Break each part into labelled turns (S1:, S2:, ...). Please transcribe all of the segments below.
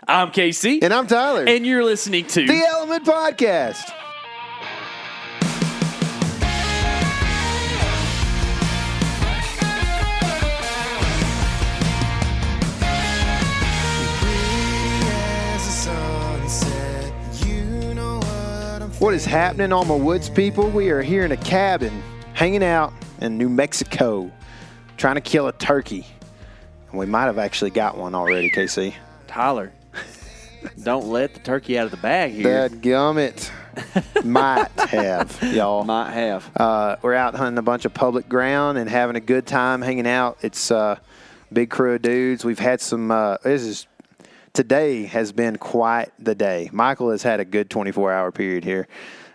S1: I'm KC.
S2: And I'm Tyler.
S1: And you're listening to
S2: The Element Podcast. What is happening, all my woods people? We are here in a cabin, hanging out in New Mexico, trying to kill a turkey. And we might have actually got one already, KC.
S1: Tyler. Don't let the turkey out of the bag here.
S2: Dadgummit. Might have, y'all.
S1: Might have.
S2: We're out hunting a bunch of public ground and having a good time hanging out. It's a big crew of dudes. We've had some today has been quite the day. Michael has had a good 24-hour period here.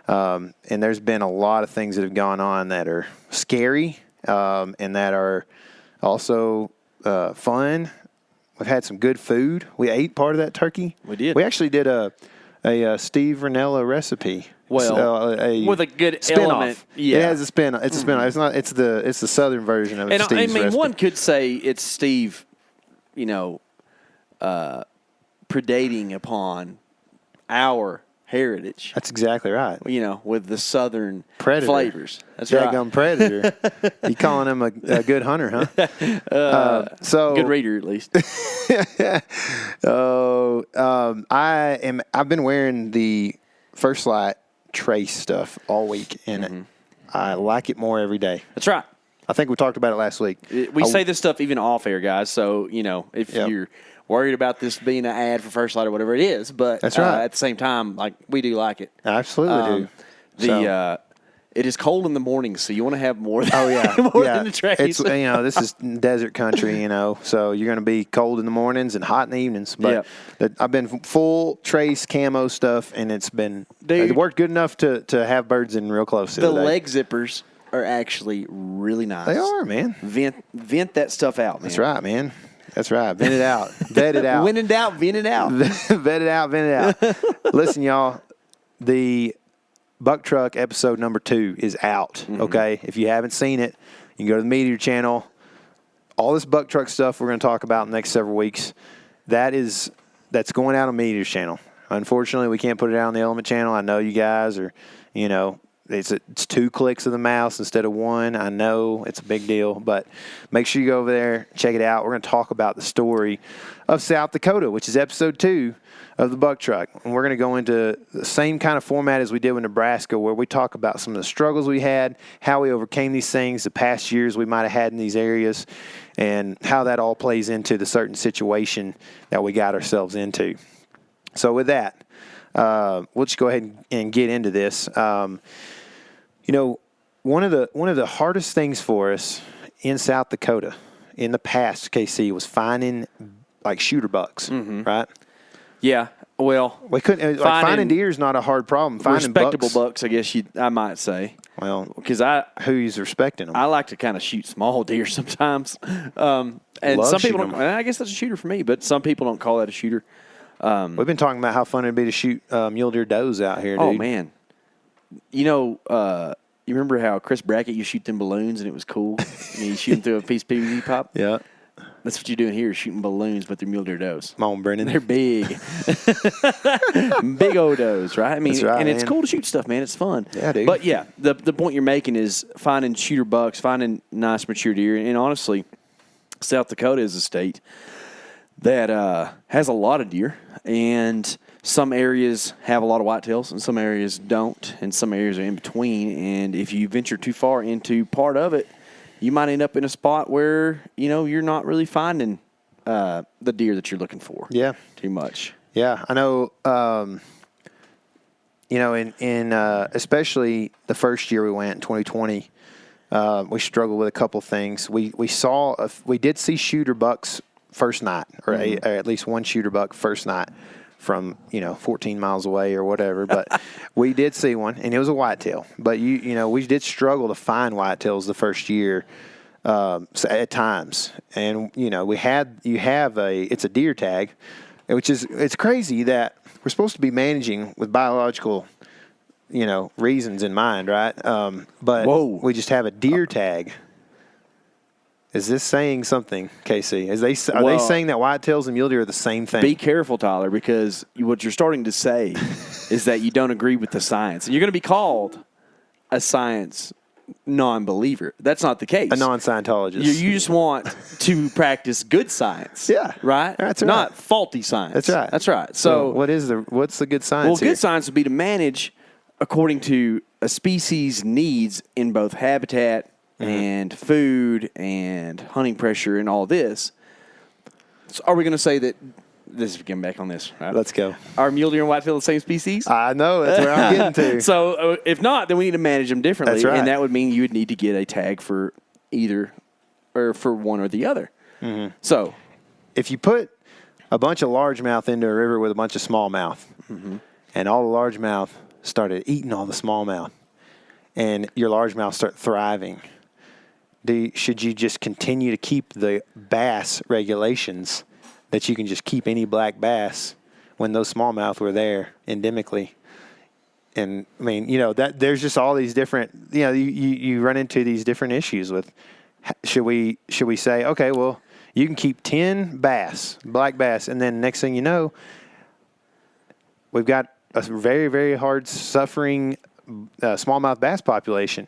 S2: And there's been a lot of things that have gone on that are scary and that are also fun. We've had some good food. We ate part of that turkey.
S1: We did.
S2: We actually did a Steve Ranella recipe.
S1: Well, with a good
S2: spin-off.
S1: element. Yeah.
S2: It has a spin. It's a spin-off. It's not. It's the southern version of Steve's recipe.
S1: One could say it's Steve, predating upon our heritage.
S2: That's exactly right.
S1: With the southern
S2: Predator
S1: flavors. That's right.
S2: Daggum Predator. You calling him a good hunter, huh?
S1: Good reader, at least.
S2: I've been wearing the First Light Trace stuff all week, and I like it more every day.
S1: That's right.
S2: I think we talked about it last week.
S1: We say this stuff even off air, guys. So if you're worried about this being an ad for First Light or whatever it is, but
S2: that's right.
S1: At the same time, we do like it.
S2: I absolutely do.
S1: It is cold in the morning, so you want to have more than, than the trace.
S2: It's this is desert country, so you're going to be cold in the mornings and hot in the evenings. But I've been full trace camo stuff, and it worked good enough to have birds in real close.
S1: The leg zippers are actually really nice.
S2: They are, man.
S1: Vent that stuff out, man.
S2: That's right, man. That's right. Vent it out. Vet it out.
S1: When in doubt, vent it out.
S2: Vet it out. Vent it out. Listen, y'all, the Buck Truck episode number 2 is out, okay? If you haven't seen it, you can go to the MeatEater channel. All this Buck Truck stuff we're going to talk about in the next several weeks, that's going out on MeatEater's channel. Unfortunately, we can't put it out on the Element channel. I know you guys are, it's 2 clicks of the mouse instead of 1. I know it's a big deal, but make sure you go over there, check it out. We're going to talk about the story of South Dakota, which is episode 2 of the Buck Truck. And we're going to go into the same kind of format as we did with Nebraska, where we talk about some of the struggles we had, how we overcame these things, the past years we might have had in these areas, and how that all plays into the certain situation that we got ourselves into. So with that, we'll just go ahead and get into this. One of the hardest things for us in South Dakota in the past, KC, was finding shooter bucks, right?
S1: Yeah, well,
S2: we couldn't. Finding deer is not a hard problem. Finding
S1: respectable bucks, I guess I might say.
S2: Well,
S1: because
S2: who's respecting them?
S1: I like to kind of shoot small deer sometimes, and some people don't. I guess that's a shooter for me, but some people don't call that a shooter.
S2: We've been talking about how fun it'd be to shoot mule deer does out here, dude.
S1: Oh man, you remember how Chris Brackett used to shoot them balloons and it was cool? You shoot them through a piece of PVC pipe.
S2: Yeah.
S1: That's what you're doing here, shooting balloons, but they're mule deer does.
S2: Come on, Brennan.
S1: They're big. Big old does, right?
S2: That's right,
S1: and
S2: man.
S1: it's cool to shoot stuff, man. It's fun.
S2: Yeah, dude.
S1: But, yeah, the point you're making is finding shooter bucks, finding nice mature deer. And, honestly, South Dakota is a state that has a lot of deer. And some areas have a lot of whitetails, and some areas don't. And some areas are in between. And if you venture too far into part of it, you might end up in a spot where, you're not really finding the deer that you're looking for.
S2: Yeah.
S1: Too much.
S2: Yeah. I know, in especially the first year we went in 2020, we struggled with a couple things. We did see shooter bucks first night, or at least one shooter buck first night from 14 miles away or whatever, but we did see one, and it was a whitetail. But we did struggle to find whitetails the first year at times, and it's a deer tag, it's crazy that we're supposed to be managing with biological reasons in mind, right? But we just have a deer tag. Is this saying something, KC? Are they saying that whitetails and mule deer are the same thing?
S1: Be careful, Tyler, because what you're starting to say is that you don't agree with the science. And you're going to be called a science non-believer. That's not the case.
S2: A non-Scientologist.
S1: You just want to practice good science.
S2: Yeah.
S1: Right?
S2: That's right.
S1: Not faulty science.
S2: That's right.
S1: That's right. So
S2: what's the good science
S1: Well,
S2: here?
S1: good science would be to manage according to a species' needs in both habitat and food and hunting pressure and all this. So are we going to say that this is getting back on this, right?
S2: Let's go.
S1: Are mule deer and whitetail the same species?
S2: I know. That's where I'm getting to.
S1: So if not, then we need to manage them differently.
S2: That's right.
S1: And that would mean you would need to get a tag for either or for one or the other. Mm-hmm. So
S2: if you put a bunch of largemouth into a river with a bunch of smallmouth, and all the largemouth started eating all the smallmouth, and your largemouth start thriving, should you just continue to keep the bass regulations that you can just keep any black bass when those smallmouth were there endemically? And I mean, that there's just all these different, you run into these different issues with, should we say, okay, well, you can keep 10 bass, black bass, and then next thing you know, we've got a very, very hard suffering smallmouth bass population.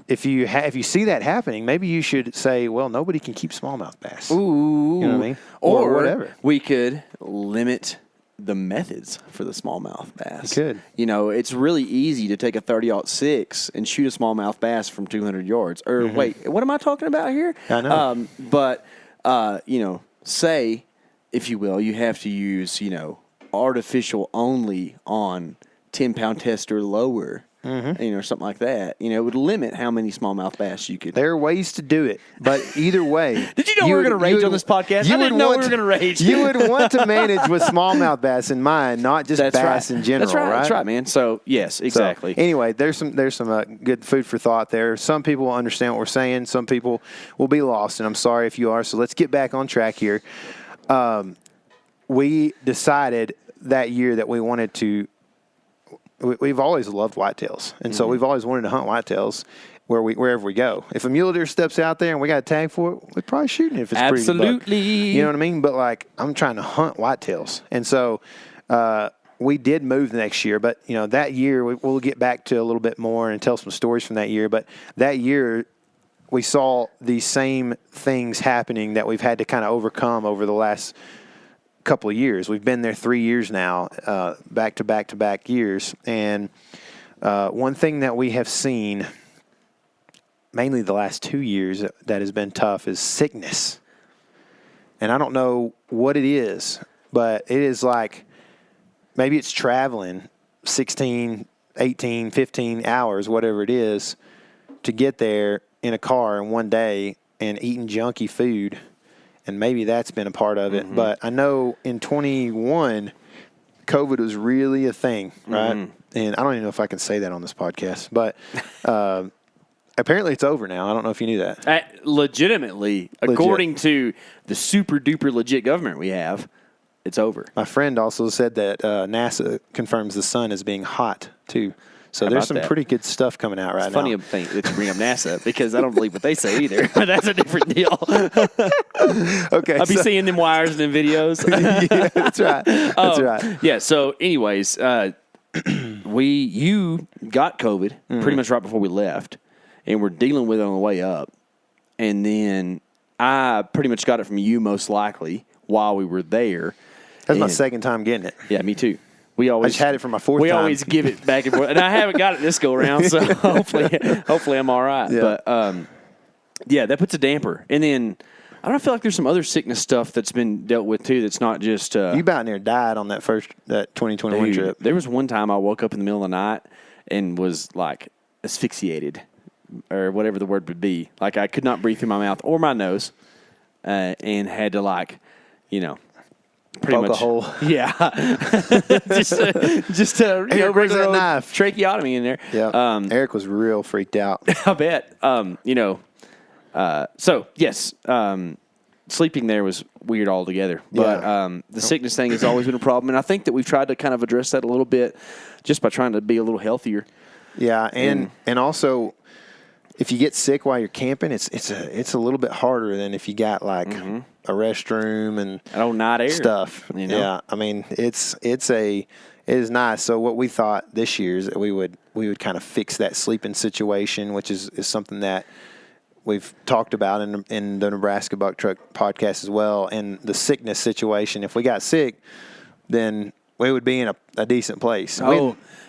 S2: If you see that happening, maybe you should say, well, nobody can keep smallmouth bass.
S1: Ooh.
S2: You know what I mean?
S1: Or
S2: whatever.
S1: We could limit the methods for the smallmouth bass.
S2: You could.
S1: It's really easy to take a 30-06 and shoot a smallmouth bass from 200 yards. Or wait, what am I talking about here?
S2: I know.
S1: But say, if you will, you have to use, artificial only on 10-pound test or lower. Something like that. It would limit how many smallmouth bass you could.
S2: There are ways to do it, but either way.
S1: Did you know we were going to rage on this podcast? I didn't know we were going to rage.
S2: You would want to manage with smallmouth bass in mind, not just bass in general.
S1: That's right. That's right, man. So yes, exactly.
S2: So, anyway, there's some good food for thought there. Some people will understand what we're saying. Some people will be lost, and I'm sorry if you are. So let's get back on track here. We decided that year that we wanted to. We've always loved whitetails, and so we've always wanted to hunt whitetails wherever we go. If a mule deer steps out there and we got a tag for it, we're probably shooting it if it's
S1: absolutely.
S2: Pretty buck. You know what I mean? But I'm trying to hunt whitetails, and so we did move the next year. But that year we'll get back to a little bit more and tell some stories from that year. But that year we saw these same things happening that we've had to kind of overcome over the last couple of years. We've been there 3 years now, back to back years. And one thing that we have seen, mainly the last 2 years, that has been tough is sickness. And I don't know what it is, but it is like maybe it's traveling 16, 18, 15 hours, whatever it is, to get there in a car in one day and eating junky food. And maybe that's been a part of it. But I know in 21, COVID was really a thing, right? And I don't even know if I can say that on this podcast. But apparently it's over now. I don't know if you knew that.
S1: Legitimately, according to the super-duper legit government we have, it's over.
S2: My friend also said that NASA confirms the sun as being hot, too. So there's some pretty good stuff coming out right now.
S1: It's funny thing that you bring up NASA because I don't believe what they say either. But that's a different deal.
S2: Okay,
S1: I'll be seeing them wires and them videos.
S2: Yeah, that's right. That's right.
S1: Yeah. So, anyways, you got COVID pretty much right before we left, and we're dealing with it on the way up. And then I pretty much got it from you, most likely, while we were there.
S2: That's my second time getting it.
S1: Yeah, me too. I just
S2: had it for my fourth time.
S1: We always give it back and forth. And I haven't got it this go around, so hopefully I'm all right. Yeah. But, that puts a damper. And then I feel like there's some other sickness stuff that's been dealt with, too, that's not just...
S2: you about near died on that 2021 trip.
S1: There was one time I woke up in the middle of the night and was, asphyxiated, or whatever the word would be. Like, I could not breathe through my mouth or my nose, and had to, pretty
S2: poke
S1: much
S2: a hole.
S1: Yeah. just a regular
S2: knife.
S1: Tracheotomy in there.
S2: Yeah. Eric was real freaked out.
S1: I bet. So yes, sleeping there was weird altogether. But the sickness thing has always been a problem, and I think that we've tried to kind of address that a little bit just by trying to be a little healthier.
S2: Yeah, and also if you get sick while you're camping, it's a little bit harder than if you got like a restroom and
S1: night air
S2: stuff.
S1: You know?
S2: Yeah, I mean it is nice. So what we thought this year is that we would kind of fix that sleeping situation, which is something that we've talked about in the Nebraska Buck Truck podcast as well. And the sickness situation, if we got sick, then we would be in a decent place.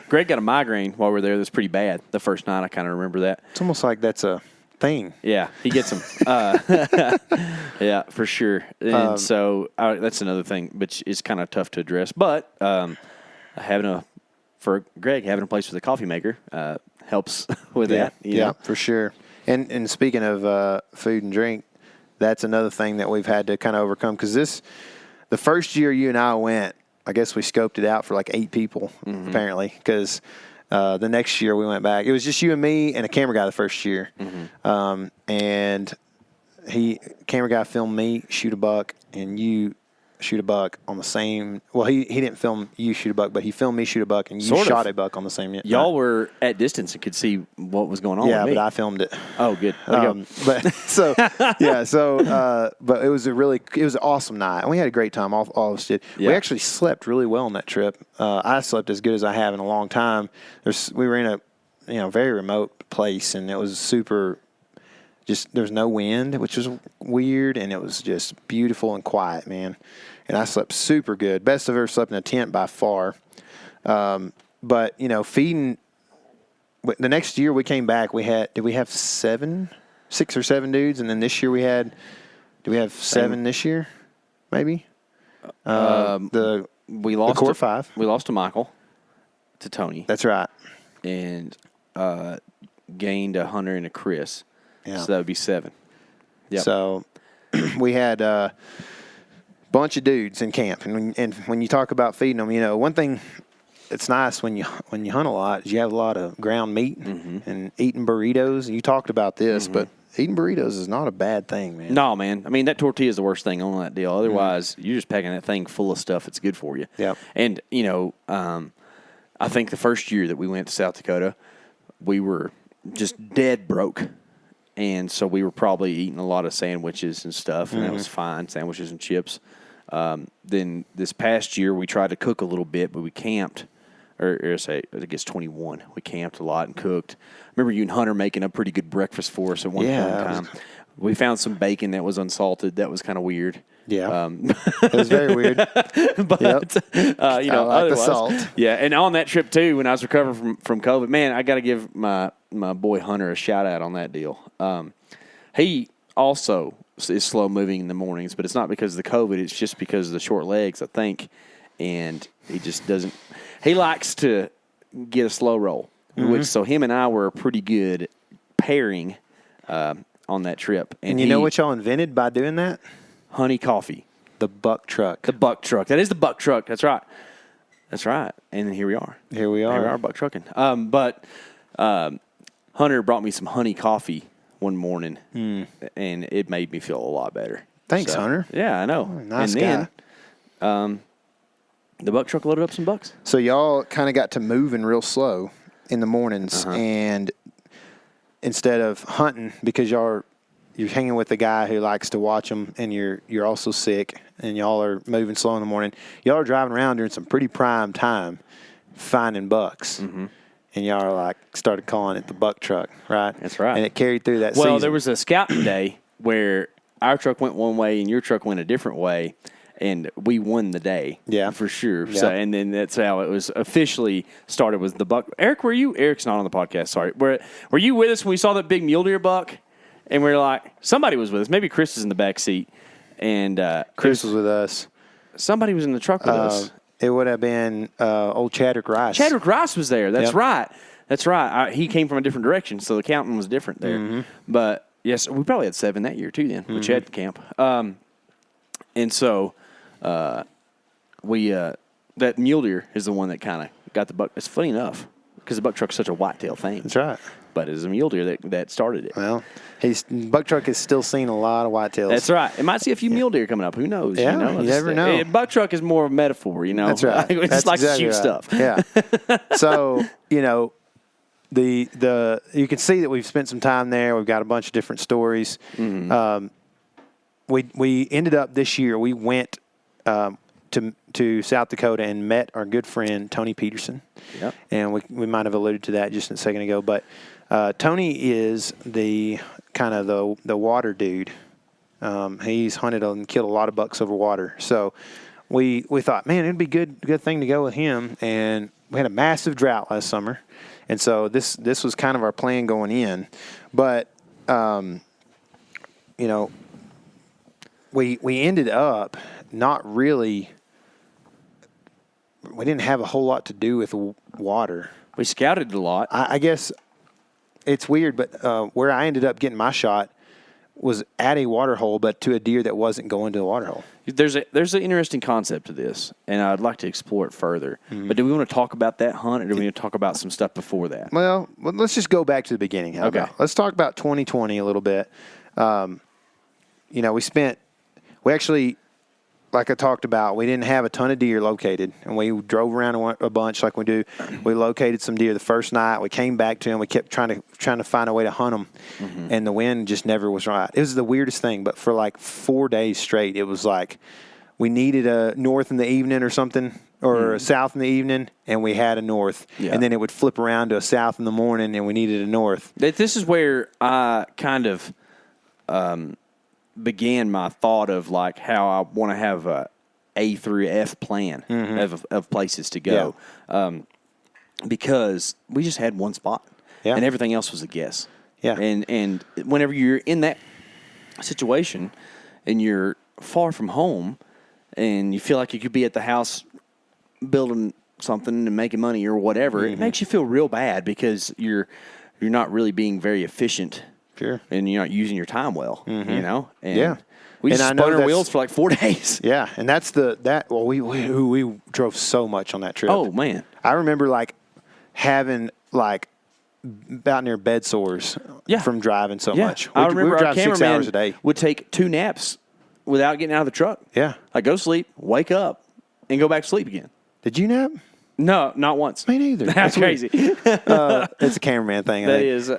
S1: Greg got a migraine while we were there. That's pretty bad. The first night, I kind of remember that.
S2: It's almost like that's a thing.
S1: Yeah, he gets them. Yeah, for sure. And that's another thing, which is kind of tough to address. But for Greg, having a place with a coffee maker helps with that. You know?
S2: For sure. And speaking of food and drink, that's another thing that we've had to kind of overcome. Because the first year you and I went, I guess we scoped it out for like 8 people, apparently, because the next year we went back. It was just you and me and a camera guy the first year. And camera guy filmed me shoot a buck and you shoot a buck on the same. Well, he didn't film you shoot a buck, but he filmed me shoot a buck and you shot a buck on the same.
S1: Y'all were at distance and could see what was going on.
S2: Yeah,
S1: with me.
S2: but I filmed it.
S1: Oh, good.
S2: But it was an awesome night, and we had a great time. All of us did.
S1: Yeah.
S2: We actually slept really well on that trip. I slept as good as I have in a long time. We were in a very remote place, and it was super. Just there was no wind, which was weird, and it was just beautiful and quiet, man. And I slept super good. Best I've ever slept in a tent by far. But feeding. The next year we came back, did we have 6 or 7 dudes, and then this year did we have 7 this year, maybe?
S1: We lost
S2: the core 5.
S1: We lost to Michael, to Tony.
S2: That's right.
S1: And gained a Hunter and a Chris.
S2: Yeah.
S1: So that would be 7. Yep.
S2: So we had a bunch of dudes in camp, and when you talk about feeding them, one thing that's nice when you hunt a lot is you have a lot of ground meat and eating burritos. You talked about this, but eating burritos is not a bad thing, man.
S1: No, man. I mean, that tortilla is the worst thing on that deal. Otherwise, you're just packing that thing full of stuff that's good for you.
S2: Yep.
S1: And, I think the first year that we went to South Dakota, we were just dead broke. And so we were probably eating a lot of sandwiches and stuff, and that was fine, sandwiches and chips. Then this past year, we tried to cook a little bit, but we camped. I guess 21. We camped a lot and cooked. I remember you and Hunter making a pretty good breakfast for us at one point in time. We found some bacon that was unsalted. That was kind of weird.
S2: Yeah. It was very weird.
S1: But, I like
S2: the salt.
S1: Yeah, and on that trip, too, when I was recovering from COVID, man, I got to give my boy Hunter a shout-out on that deal. He also is slow-moving in the mornings, but it's not because of the COVID. It's just because of the short legs, I think, and he just doesn't – he likes to get a slow roll, so him and I were a pretty good pairing on that trip.
S2: And you know what y'all invented by doing that?
S1: Honey coffee.
S2: The buck truck.
S1: The buck truck. That is the buck truck. That's right. That's right. And here we are.
S2: Here we are,
S1: buck trucking. But Hunter brought me some honey coffee one morning, and it made me feel a lot better.
S2: Thanks, Hunter.
S1: Yeah, I know.
S2: Nice
S1: and
S2: guy.
S1: Then the buck truck loaded up some bucks.
S2: So y'all kind of got to moving real slow in the mornings, and instead of hunting, because you're hanging with a guy who likes to watch them, and you're also sick, and y'all are moving slow in the morning. Y'all are driving around during some pretty prime time, finding bucks, and y'all are started calling it the buck truck, right?
S1: That's right.
S2: And it carried through that season.
S1: Well, there was a scouting day where our truck went one way and your truck went a different way, and we won the day.
S2: Yeah,
S1: for sure.
S2: Yeah.
S1: So, and then that's how it was officially started. Was the buck? Eric, were you? Eric's not on the podcast. Sorry. Were you with us when we saw that big mule deer buck? And we were like, somebody was with us. Maybe Chris was in the back seat, and
S2: Chris was with us.
S1: Somebody was in the truck with us.
S2: It would have been old Chadwick Rice.
S1: Chadwick Rice was there. That's
S2: Yep.
S1: right. That's right. He came from a different direction, so the counting was different there. But yes, we probably had 7 that year too. Then with Chad camp, and so we that mule deer is the one that kind of got the buck. It's funny enough because the buck truck's such a whitetail thing.
S2: That's right.
S1: But it's a mule deer that started it.
S2: Well, buck truck is still seeing a lot of whitetails.
S1: That's right. It might see a few mule deer coming up. Who knows?
S2: Yeah,
S1: you
S2: never know.
S1: Buck truck is more of a metaphor.
S2: That's right.
S1: It's
S2: That's
S1: like
S2: exactly
S1: to shoot
S2: right.
S1: stuff.
S2: Yeah. So the you can see that we've spent some time there. We've got a bunch of different stories.
S1: Mm-hmm.
S2: We ended up this year. We went to South Dakota and met our good friend Tony Peterson.
S1: Yep.
S2: And we might have alluded to that just a second ago, but Tony is the kind of the water dude. He's hunted and killed a lot of bucks over water. So we thought, man, it'd be good thing to go with him. And we had a massive drought last summer, and so this was kind of our plan going in. But you know, we ended up not really. We didn't have a whole lot to do with water.
S1: We scouted a lot.
S2: I guess it's weird, but where I ended up getting my shot was at a water hole, but to a deer that wasn't going to the water hole.
S1: There's an interesting concept to this, and I'd like to explore it further. Mm-hmm. But do we want to talk about that hunt, or do we want to talk about some stuff before that?
S2: Well, let's just go back to the beginning. Okay. Let's talk about 2020 a little bit. You know, we actually, like I talked about, we didn't have a ton of deer located, and we drove around a bunch like we do. We located some deer the first night. We came back to them. We kept trying to find a way to hunt them, mm-hmm. and the wind just never was right. It was the weirdest thing, but for like 4 days straight, it was like we needed a north in the evening or something, or a south in the evening, and we had a north. Yeah. And then it would flip around to a south in the morning, and we needed a north.
S1: This is where I kind of began my thought of like how I want to have a through F plan mm-hmm. of places to go, because we just had one spot, and everything else was a guess. Yeah, and whenever you're in that situation and you're far from home and you feel like you could be at the house building something and making money or whatever, mm-hmm. it makes you feel real bad because you're not really being very efficient.
S2: Sure.
S1: And you're not using your time well,
S2: mm-hmm.
S1: you know?
S2: And
S1: we just spun our wheels for like 4 days.
S2: Yeah. And we drove so much on that trip.
S1: Oh, man.
S2: I remember like having like about near bed sores from driving so much.
S1: I remember
S2: we would
S1: our
S2: drive 6 hours a day.
S1: Would take 2 naps without getting out of the truck.
S2: Yeah.
S1: Like go sleep, wake up, and go back to sleep again.
S2: Did you nap?
S1: No, not once.
S2: Me neither.
S1: That's crazy.
S2: It's a cameraman thing.
S1: That is.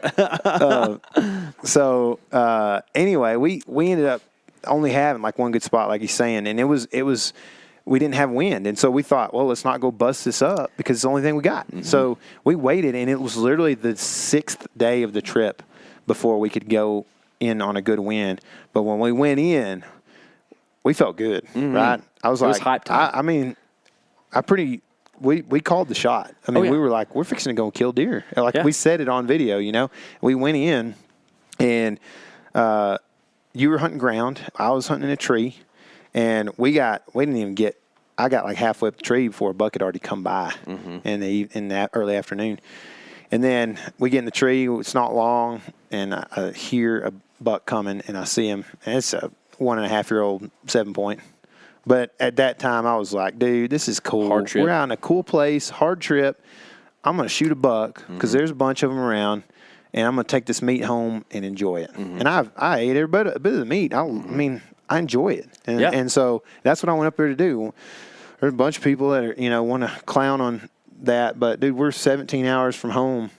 S2: Anyway, we ended up only having like one good spot, like he's saying, and it was we didn't have wind, and so we thought, well, let's not go bust this up because it's the only thing we got. Mm-hmm. So we waited, and it was literally the 6th day of the trip before we could go in on a good wind. But when we went in, we felt good, mm-hmm. right? I was like,
S1: hype time.
S2: We called the shot. I mean, we were like, we're fixing to go kill deer. Like we said it on video, you know. We went in, and you were hunting ground. I was hunting in a tree, and we didn't even get. I got like halfway up the tree before a buck had already come by mm-hmm. in that early afternoon. And then we get in the tree. It's not long, and I hear a buck coming, and I see him. And it's a 1.5-year-old 7-point. But at that time, I was like, dude, this is cool.
S1: Hard trip.
S2: We're out in a cool place, hard trip. I'm going to shoot a buck because there's a bunch of them around, and I'm going to take this meat home and enjoy it. Mm-hmm. And I ate every bit of the meat. I mean, I enjoy it. And so that's what I went up there to do. There's a bunch of people that want to clown on that. But, dude, we're 17 hours from home.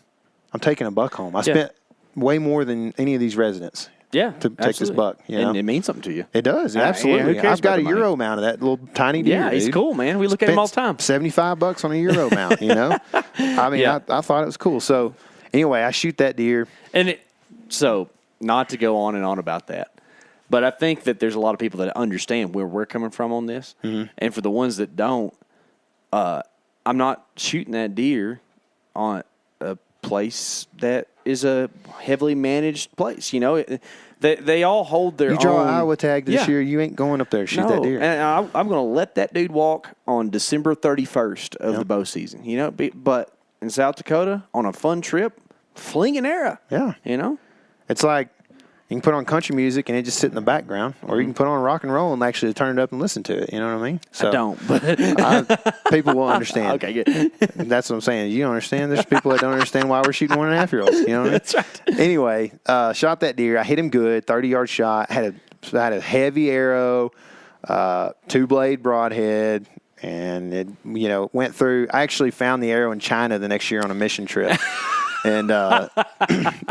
S2: I'm taking a buck home. I spent way more than any of these residents.
S1: Yeah,
S2: to take this buck,
S1: and it means something to you.
S2: It does, absolutely. I've got a Euro mount of that little tiny deer.
S1: Yeah, he's cool, man. We look at him all the time.
S2: $75 on a Euro mount, you know. I mean, I thought it was cool. So anyway, I shoot that deer,
S1: so not to go on and on about that, but I think that there's a lot of people that understand where we're coming from on this, mm-hmm. and for the ones that don't, I'm not shooting that deer on a place that is a heavily managed place. You know, they all hold their own.
S2: You draw an Iowa tag this year, you ain't going up there to shoot that deer.
S1: And I'm going to let that dude walk on December 31st of the bow season. You know, but in South Dakota on a fun trip, fling an arrow.
S2: Yeah,
S1: you know,
S2: it's like you can put on country music and it just sit in the background, or you can put on rock and roll and actually turn it up and listen to it. You know what I mean?
S1: So I don't, but
S2: people will understand.
S1: Okay, good.
S2: That's what I'm saying. You don't understand. There's people that don't understand why we're shooting 1.5-year-olds. You know what I mean?
S1: That's right.
S2: Anyway, shot that deer. I hit him good, 30-yard shot. Had a heavy arrow, 2-blade broadhead, and it went through. I actually found the arrow in China the next year on a mission trip. And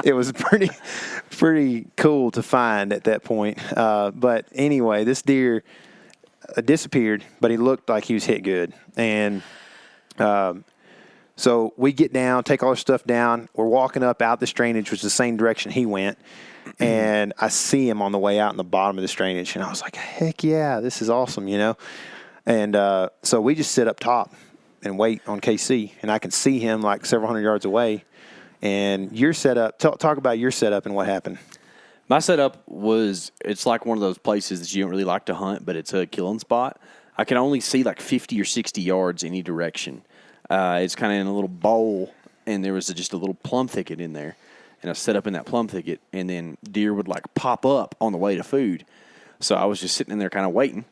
S2: it was pretty cool to find at that point. But anyway, this deer disappeared, but he looked like he was hit good. And so we get down, take all our stuff down. We're walking up out this drainage, which is the same direction he went. And I see him on the way out in the bottom of this drainage. And I was like, heck yeah, this is awesome, you know. And so we just sit up top and wait on KC. And I can see him like several hundred yards away. And your setup, talk about your setup and what happened.
S1: My setup was, it's like one of those places that you don't really like to hunt, but it's a killing spot. I can only see like 50 or 60 yards any direction. It's kind of in a little bowl, and there was just a little plum thicket in there. And I set up in that plum thicket, and then deer would like pop up on the way to food. So I was just sitting in there kind of waiting.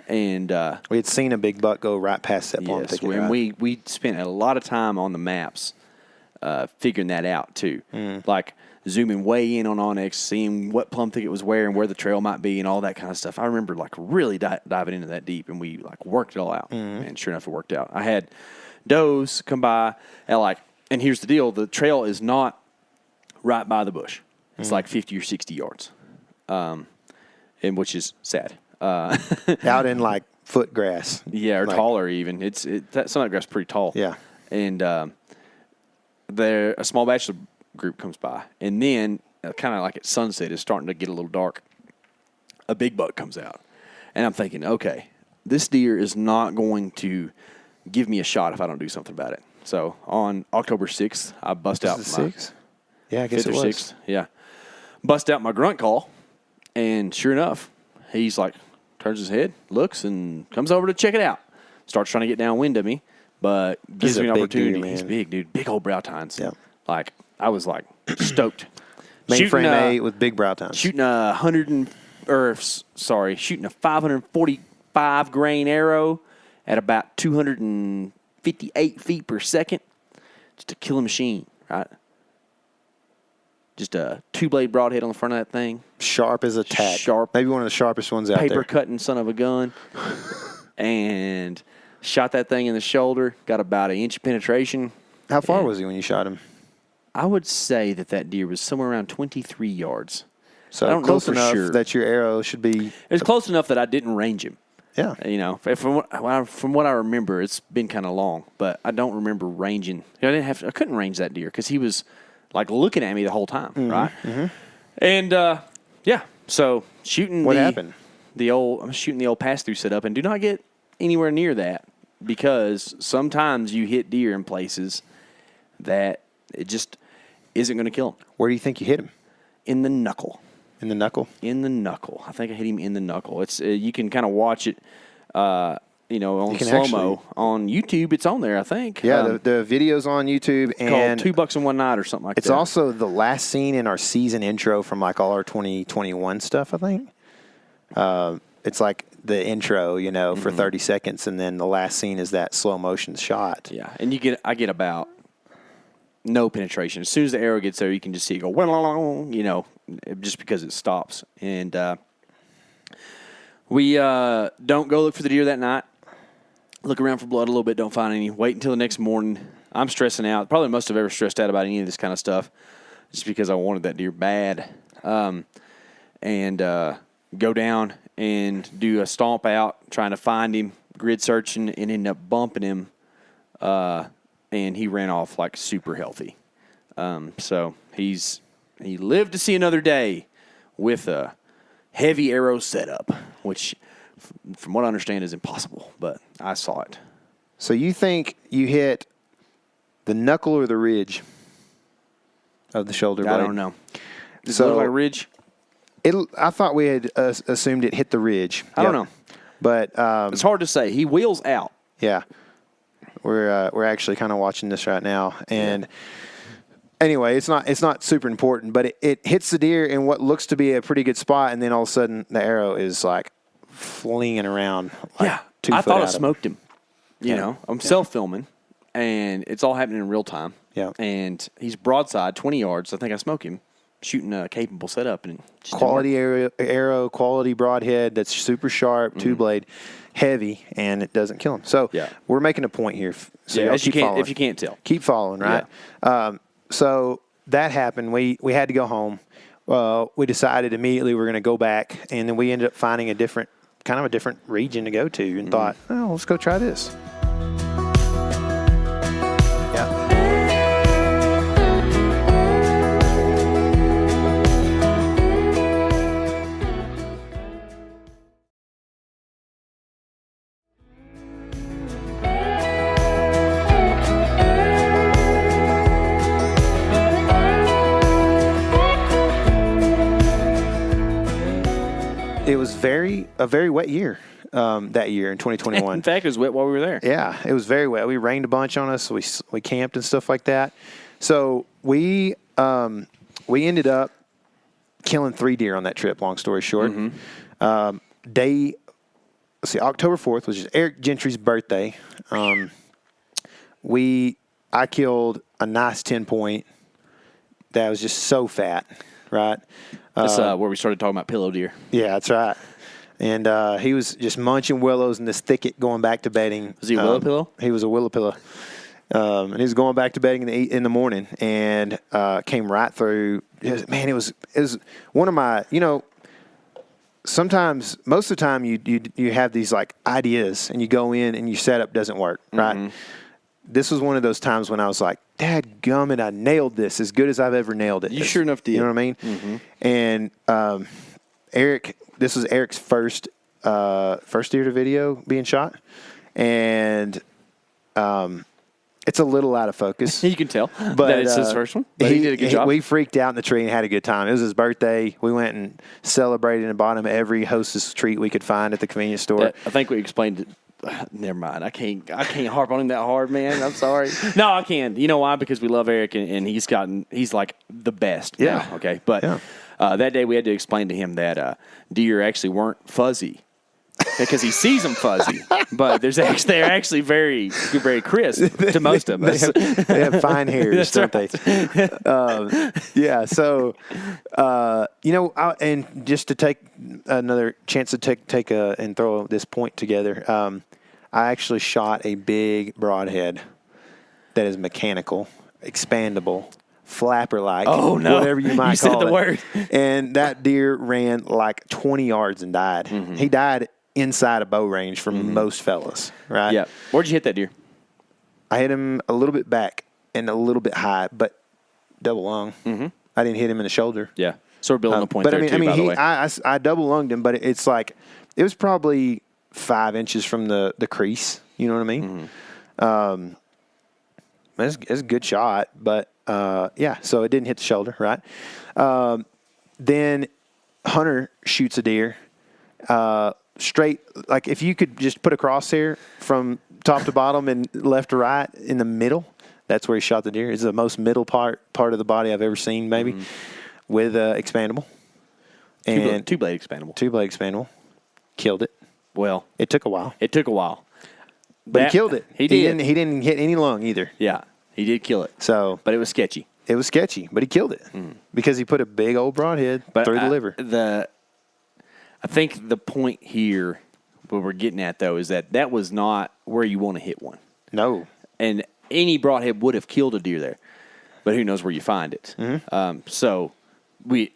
S1: And
S2: we had seen a big buck go right past that plum thicket.
S1: And we spent a lot of time on the maps figuring that out too. Like zooming way in on Onyx, seeing what plum thicket was where and where the trail might be and all that kind of stuff. I remember like really diving into that deep, and we like worked it all out. And sure enough, it worked out. I had does come by at like, and here's the deal: the trail is not right by the bush. It's like 50 or 60 yards, and which is sad.
S2: Out in like foot grass,
S1: or like, taller even. Some of that grass is pretty tall.
S2: Yeah,
S1: and there a small bachelor group comes by, and then kind of like at sunset, it's starting to get a little dark. A big buck comes out, and I'm thinking, okay, this deer is not going to give me a shot if I don't do something about it. So on October 6th, I bust out my
S2: 6th. Yeah, I guess it was
S1: 6th. Yeah, bust out my grunt call, and sure enough, he's like turns his head, looks, and comes over to check it out. Starts trying to get downwind of me, but gives me an opportunity. Deer, he's big, dude. Big old brow tines.
S2: Yeah.
S1: Like, I was like stoked.
S2: Mainframe 8 with big brow tines.
S1: Shooting a 545 grain arrow at about 258 feet per second. Just a killer machine, right? Just a 2-blade broadhead on the front of that thing.
S2: Sharp as a tack.
S1: Sharp.
S2: Maybe one of the sharpest ones out there.
S1: Paper-cutting son of a gun. And shot that thing in the shoulder. Got about 1 inch penetration.
S2: How far was he when you shot him?
S1: I would say that deer was somewhere around 23 yards.
S2: So
S1: I don't
S2: close
S1: know for
S2: enough
S1: sure.
S2: That your arrow should be...
S1: It was close enough that I didn't range him.
S2: Yeah.
S1: You know, from what I remember, it's been kind of long, but I don't remember ranging. I couldn't range that deer because he was like looking at me the whole time, right? Mm-hmm. And so shooting.
S2: What happened?
S1: I'm shooting the old pass-through setup, and do not get anywhere near that because sometimes you hit deer in places that it just isn't going to kill them.
S2: Where do you think you hit him?
S1: In the knuckle.
S2: In the knuckle?
S1: In the knuckle. I think I hit him in the knuckle. It's you can kind of watch it, on slow-mo. On YouTube, it's on there, I think.
S2: Yeah, the video's on YouTube. And
S1: called 2 Bucks in One Night or something like that.
S2: It's also the last scene in our season intro from like all our 2021 stuff, I think. It's like the intro, for 30 seconds, and then the last scene is that slow-motion shot.
S1: Yeah, and I get about no penetration. As soon as the arrow gets there, you can just see it go, just because it stops. And we don't go look for the deer that night. Look around for blood a little bit, don't find any. Wait until the next morning. I'm stressing out. Probably most have ever stressed out about any of this kind of stuff just because I wanted that deer bad. And go down and do a stomp out, trying to find him, grid searching, and end up bumping him. And he ran off like super healthy. So he lived to see another day with a heavy arrow setup, which from what I understand is impossible, but I saw it.
S2: So you think you hit the knuckle or the ridge of the shoulder blade?
S1: I don't know. Does it look like a ridge?
S2: I thought we had assumed it hit the ridge.
S1: I don't know.
S2: But
S1: it's hard to say. He wheels out.
S2: Yeah. We're actually kind of watching this right now, and anyway, it's not super important, but it hits the deer in what looks to be a pretty good spot, and then all of a sudden the arrow is like flinging around. Like 2
S1: I
S2: foot
S1: thought
S2: out
S1: I smoked him. I'm self-filming, and it's all happening in real time.
S2: Yeah,
S1: and he's broadside 20 yards. I think I smoke him shooting a capable setup, and just
S2: quality arrow, quality broadhead that's super sharp, 2-blade. Heavy, and it doesn't kill him. So we're making a point here. So
S1: if you can't tell,
S2: keep following, right? Yeah. so that happened. We had to go home. We decided immediately we were going to go back, and then we ended up finding a different region to go to, and thought, oh, let's go try this. Yeah. It was a very wet year that year in 2021.
S1: In fact, it was wet while we were there.
S2: Yeah, it was very wet. We rained a bunch on us. We camped and stuff like that. So we ended up killing 3 deer on that trip. Long story short, October 4th, which is Eric Gentry's birthday. I killed a nice 10-point that was just so fat, right?
S1: That's where we started talking about pillow deer.
S2: Yeah, that's right. And he was just munching willows in this thicket going back to bedding.
S1: Was he a willow pillow?
S2: He was a willow pillow. And he was going back to bedding in the morning and came right through. It was one of my, sometimes, most of the time you have these like ideas and you go in and your setup doesn't work, right? This was one of those times when I was like, dadgummit, I nailed this as good as I've ever nailed it.
S1: You sure enough did.
S2: You know what I mean? Mm-hmm. And this was Eric's first deer to video being shot. And it's a little out of focus.
S1: You can tell that it's his first one. But he did a good job.
S2: We freaked out in the tree and had a good time. It was his birthday. We went and celebrated and bought him every Hostess treat we could find at the convenience store.
S1: I think we explained it. Never mind. I can't harp on him that hard, man. I'm sorry. No, I can. You know why? Because we love Eric, and he's like the best.
S2: Yeah.
S1: Now, okay. But that day we had to explain to him that deer actually weren't fuzzy because he sees them fuzzy, but they're actually very, very crisp to most of us.
S2: They have fine hairs, don't they? Yeah. So, and just to take another chance to take and throw this point together, I actually shot a big broadhead that is mechanical, expandable, flapper-like, whatever you might call it. You said the word. And that deer ran like 20 yards and died. Mm-hmm. He died inside a bow range for most fellas, right?
S1: Yeah. Where'd you hit that deer?
S2: I hit him a little bit back and a little bit high, but double lung. Mm-hmm. I didn't hit him in the shoulder.
S1: Yeah. So we're building a point there, by the way.
S2: I double lunged him, but it's like it was probably 5 inches from the crease. You know what I mean? Mm-hmm. It's a good shot, but so it didn't hit the shoulder, right? Then Hunter shoots a deer straight. Like if you could just put a crosshair from top to bottom and left to right in the middle, that's where he shot the deer. It's the most middle part of the body I've ever seen, maybe, with expandable.
S1: And two-blade expandable.
S2: Two-blade expandable. Killed it.
S1: Well,
S2: it took a while.
S1: But
S2: he killed it. He didn't hit any lung either.
S1: Yeah, he did kill it.
S2: So,
S1: but it was sketchy.
S2: It was sketchy, but he killed it because he put a big old broadhead through the liver.
S1: I think the point here, what we're getting at though, is that was not where you want to hit one.
S2: No,
S1: and any broadhead would have killed a deer there, but who knows where you find it. Mm-hmm. So we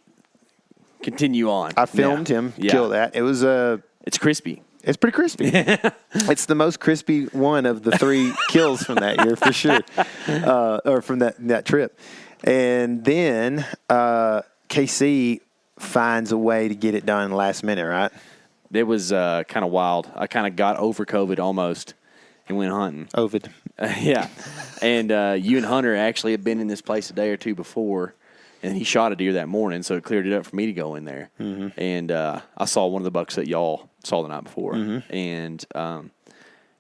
S1: continue on.
S2: I filmed him kill that. It was
S1: It's crispy.
S2: It's pretty crispy. It's the most crispy one of the 3 kills from that year for sure, or from that trip. And then KC finds a way to get it done last minute, right?
S1: It was kind of wild. I kind of got over COVID almost and went hunting.
S2: Ovid.
S1: Yeah. And you and Hunter actually had been in this place a day or two before, and he shot a deer that morning, so it cleared it up for me to go in there. Mm-hmm. And I saw one of the bucks that y'all saw the night before. Mm-hmm. And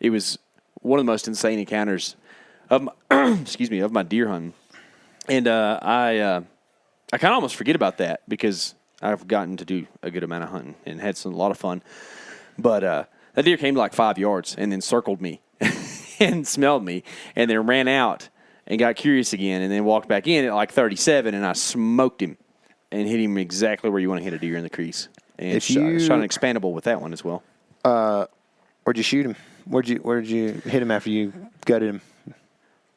S1: it was one of the most insane encounters of my deer hunting. And I kind of almost forget about that because I've gotten to do a good amount of hunting and had a lot of fun. But that deer came to like 5 yards and then circled me and smelled me and then ran out and got curious again and then walked back in at like 37 and I smoked him and hit him exactly where you want to hit a deer in the crease. And shot an expandable with that one as well.
S2: Where'd you shoot him? Where'd you hit him after you gutted him?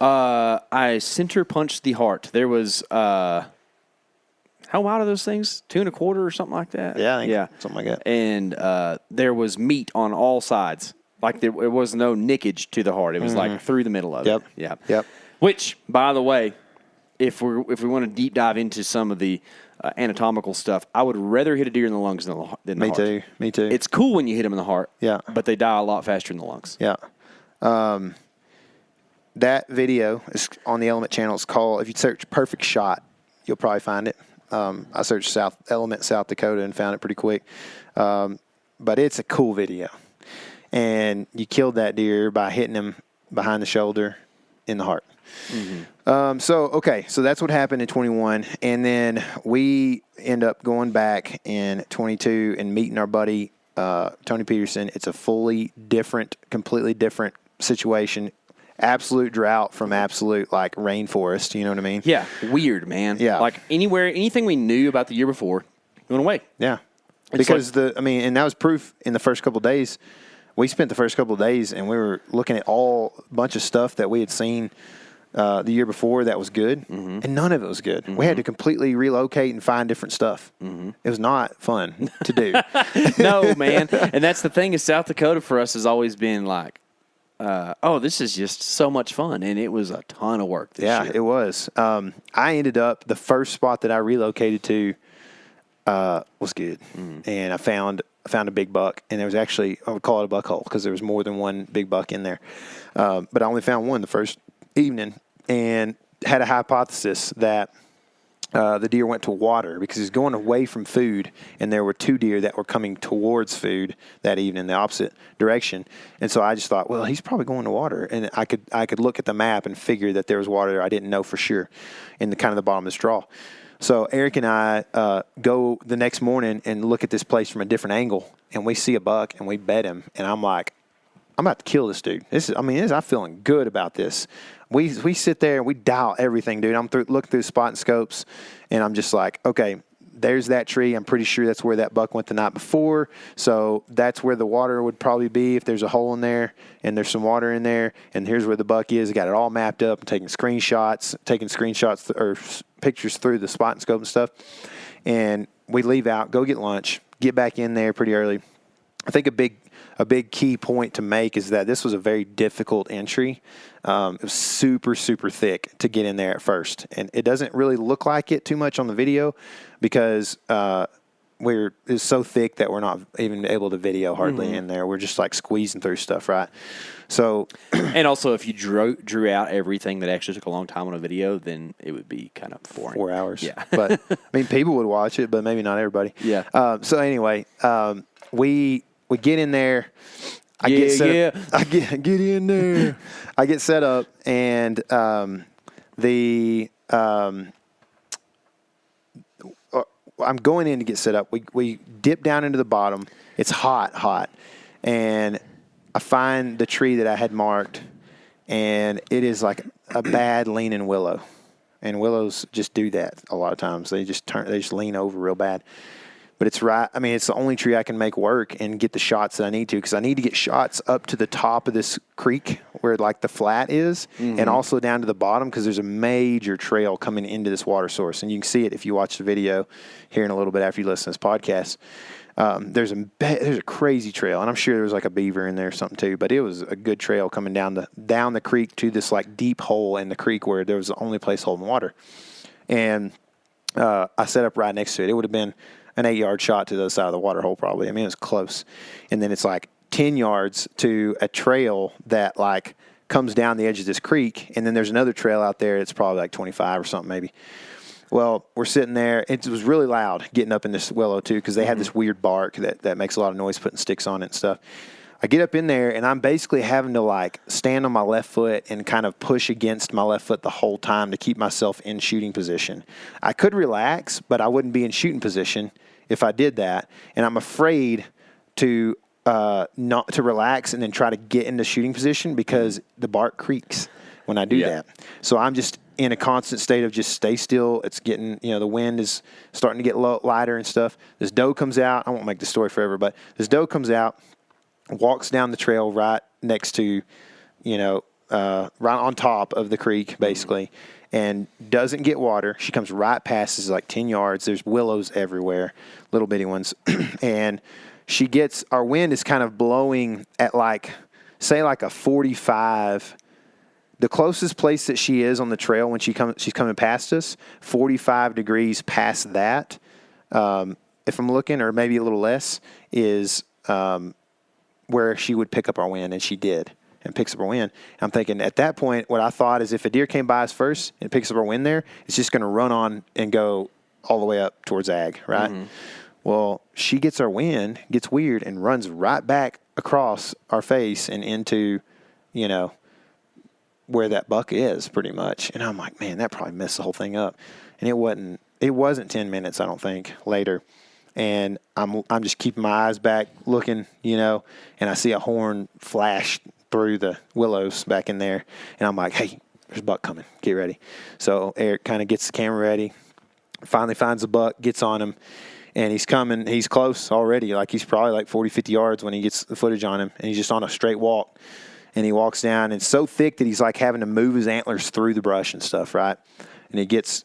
S1: I center punched the heart. There was how wide are those things? 2 1/4 or something like that.
S2: Yeah, I think something like that.
S1: And there was meat on all sides. Like there was no nickage to the heart. It was like through the middle of it. Yeah.
S2: Yep.
S1: Which, by the way, if we want to deep dive into some of the anatomical stuff, I would rather hit a deer in the lungs than the heart.
S2: Me too.
S1: It's cool when you hit them in the heart.
S2: Yeah.
S1: But they die a lot faster in the lungs.
S2: Yeah. That video is on the Element channel. It's called, if you search Perfect Shot, you'll probably find it. I searched South Dakota and found it pretty quick. But it's a cool video. And you killed that deer by hitting him behind the shoulder in the heart. So that's what happened in 21. And then we end up going back in 22 and meeting our buddy, Tony Peterson. It's a completely different situation. Absolute drought from absolute like rainforest. You know what I mean?
S1: Yeah. Weird, man.
S2: Yeah.
S1: Like anything we knew about the year before went away.
S2: Yeah.
S1: It's
S2: Because and that was proof in the first couple of days. We spent the first couple of days and we were looking at a bunch of stuff that we had seen the year before that was good, and none of it was good. We had to completely relocate and find different stuff. It was not fun to do.
S1: No, man. And that's the thing is South Dakota for us has always been like, this is just so much fun. And it was a ton of work this year.
S2: It was. I ended up, the first spot that I relocated to was good. And I found a big buck. And there was actually, I would call it a buck hole because there was more than one big buck in there. But I only found one the first evening and had a hypothesis that the deer went to water because he's going away from food, and there were 2 deer that were coming towards food that evening, the opposite direction. And so I just thought, well, he's probably going to water, and I could look at the map and figure that there was water there. I didn't know for sure in the kind of the bottom of the straw. So Eric and I go the next morning and look at this place from a different angle, and we see a buck, and we bet him, and I'm like, I'm about to kill this dude. I'm feeling good about this. We sit there and we dial everything, dude. I'm looking through spot and scopes, and I'm just like, okay, there's that tree. I'm pretty sure that's where that buck went the night before. So that's where the water would probably be if there's a hole in there and there's some water in there. And here's where the buck is. I got it all mapped up. I'm taking screenshots or pictures through the spot and scope and stuff. And we leave out, go get lunch, get back in there pretty early. I think a big key point to make is that this was a very difficult entry. It was super, super thick to get in there at first. And it doesn't really look like it too much on the video because it's so thick that we're not even able to video hardly in there. We're just like squeezing through stuff, right? So,
S1: and also if you drew out everything that actually took a long time on a video, then it would be kind of boring.
S2: 4 hours.
S1: Yeah.
S2: But I mean, people would watch it, but maybe not everybody.
S1: Yeah.
S2: So anyway, we get in there. I get in there. I get set up, and I'm going in to get set up. We dip down into the bottom. It's hot, and I find the tree that I had marked, and it is like a bad leaning willow, and willows just do that a lot of times. They just lean over real bad. But it's right. I mean, it's the only tree I can make work and get the shots that I need to, because I need to get shots up to the top of this creek where like the flat is, and also down to the bottom because there's a major trail coming into this water source, and you can see it if you watch the video here in a little bit after you listen to this podcast. There's a crazy trail, and I'm sure there was like a beaver in there or something too. But it was a good trail coming down the creek to this like deep hole in the creek where there was the only place holding water, and I set up right next to it. It would have been an 8-yard shot to the other side of the water hole probably. I mean, it was close. And then it's like 10 yards to a trail that like comes down the edge of this creek. And then there's another trail out there. It's probably like 25 or something maybe. Well, we're sitting there. It was really loud getting up in this willow too, because they had this weird bark that makes a lot of noise putting sticks on it and stuff. I get up in there, and I'm basically having to like stand on my left foot and kind of push against my left foot the whole time to keep myself in shooting position. I could relax, but I wouldn't be in shooting position if I did that. And I'm afraid to not to relax and then try to get into shooting position because the bark creaks when I do that. So I'm just in a constant state of just stay still. It's getting, the wind is starting to get lighter and stuff. This doe comes out. I won't make the story forever, but this doe comes out, walks down the trail right next to, right on top of the creek, basically, and doesn't get water. She comes right past us, like 10 yards. There's willows everywhere, little bitty ones. And she gets, our wind is kind of blowing at like, say like a 45. The closest place that she is on the trail when she's coming past us, 45 degrees past that, if I'm looking, or maybe a little less, is where she would pick up our wind, and she did, and picks up our wind. I'm thinking at that point, what I thought is if a deer came by us first and picks up our wind there, it's just going to run on and go all the way up towards ag, right? Mm-hmm. Well, she gets our wind, gets weird, and runs right back across our face and into, where that buck is, pretty much. And I'm like, man, that probably messed the whole thing up. And it wasn't 10 minutes, I don't think, later. And I'm just keeping my eyes back looking, and I see a horn flash through the willows back in there. And I'm like, hey, there's a buck coming. Get ready. So Eric kind of gets the camera ready, finally finds the buck, gets on him, and he's coming. He's close already. Like, he's probably like 40, 50 yards when he gets the footage on him. And he's just on a straight walk. And he walks down, and it's so thick that he's like having to move his antlers through the brush and stuff, right? And he gets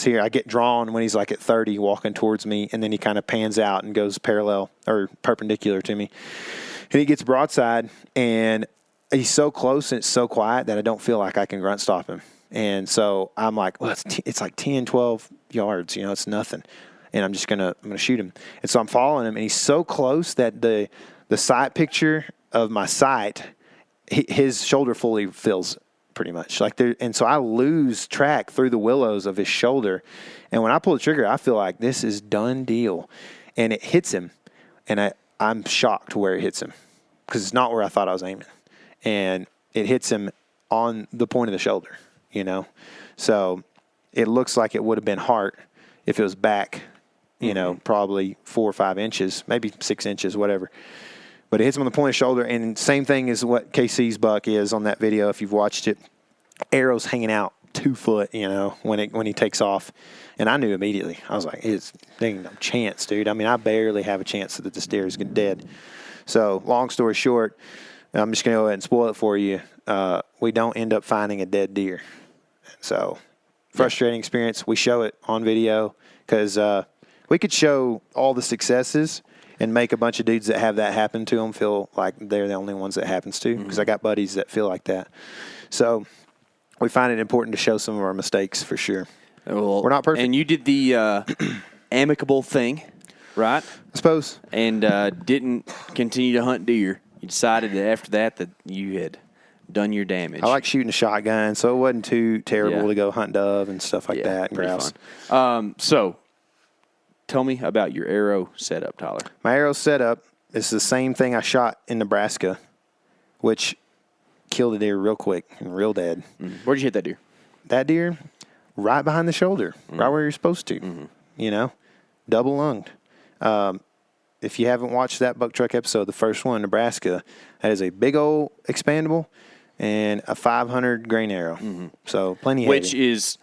S2: here. I get drawn when he's like at 30 walking towards me, and then he kind of pans out and goes parallel or perpendicular to me. And he gets broadside, and he's so close and it's so quiet that I don't feel like I can grunt stop him. And so I'm like, well, it's like 10, 12 yards, it's nothing. And I'm going to shoot him. And so I'm following him, and he's so close that the sight picture of my sight, his shoulder fully fills pretty much like there. And so I lose track through the willows of his shoulder. And when I pull the trigger, I feel like this is done deal. And it hits him. And I'm shocked where it hits him, because it's not where I thought I was aiming. And it hits him on the point of the shoulder, So it looks like it would have been heart if it was back, probably 4 or 5 inches, maybe 6 inches, whatever. But it hits him on the point of the shoulder, and same thing as what KC's buck is on that video if you've watched it. Arrows hanging out 2 foot, when he takes off. And I knew immediately. I was like, there ain't no chance, dude. I mean, I barely have a chance that this deer is dead. So long story short, I'm just going to go ahead and spoil it for you. We don't end up finding a dead deer. So frustrating experience. We show it on video because we could show all the successes and make a bunch of dudes that have that happen to them feel like they're the only ones that happens to, because I got buddies that feel like that. So we find it important to show some of our mistakes for sure.
S1: Well,
S2: we're not perfect.
S1: And you did the amicable thing, right?
S2: I suppose.
S1: And didn't continue to hunt deer. You decided after that you had done your damage.
S2: I like shooting a shotgun, so it wasn't too terrible to go hunt dove and stuff like that and grouse.
S1: So tell me about your arrow setup, Tyler.
S2: My arrow setup is the same thing I shot in Nebraska, which killed a deer real quick and real dead.
S1: Mm-hmm. Where'd you hit that deer?
S2: That deer, right behind the shoulder, right where you're supposed to, double lunged. If you haven't watched that buck truck episode, the first one in Nebraska, that is a big old expandable and a 500 grain arrow. Mm-hmm. So plenty heavy.
S1: Which is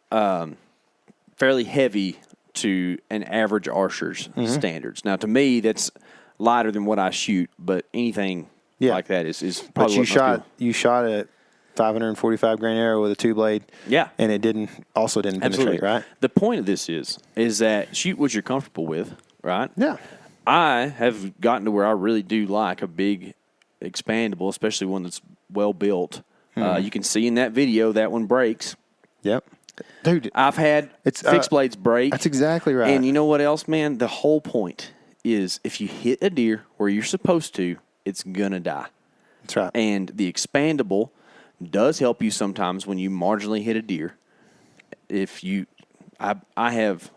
S1: fairly heavy to an average archer's standards. Now, to me, that's lighter than what I shoot, but anything like that is probably.
S2: But you shot a 545 grain arrow with a 2-blade.
S1: Yeah,
S2: and it didn't penetrate, right?
S1: The point of this is that shoot what you're comfortable with, right?
S2: Yeah.
S1: I have gotten to where I really do like a big expandable, especially one that's well built. You can see in that video that one breaks.
S2: Yep. Dude,
S1: I've had fixed blades break.
S2: That's exactly right.
S1: And you know what else, man? The whole point is if you hit a deer where you're supposed to, it's going to die.
S2: That's right.
S1: And the expandable does help you sometimes when you marginally hit a deer. I have